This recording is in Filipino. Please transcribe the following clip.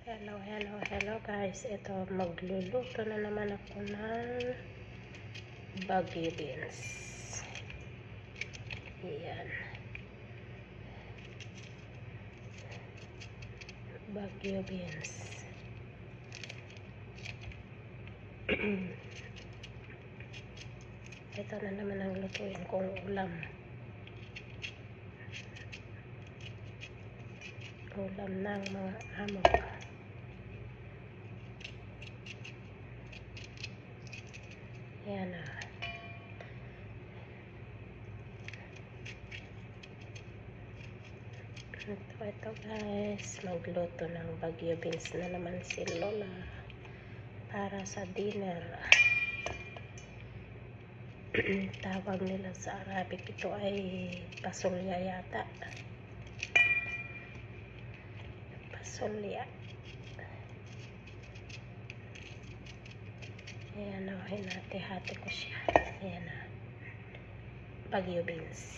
Hello guys. Ito, magluluto na naman ako ng Baguio beans. Ayan. Baguio beans. Ito na naman ang lutuin kong ulam. Ulam ng mga amo. Ayan na. Ito guys, magluto ng Baguio beans na naman si Lola para sa dinner. Tawag nila sa Arabic ito ay pasulya yata. Pasulya. Ayan o, hinati-hati ko siya. Ayan na. Baguio beans.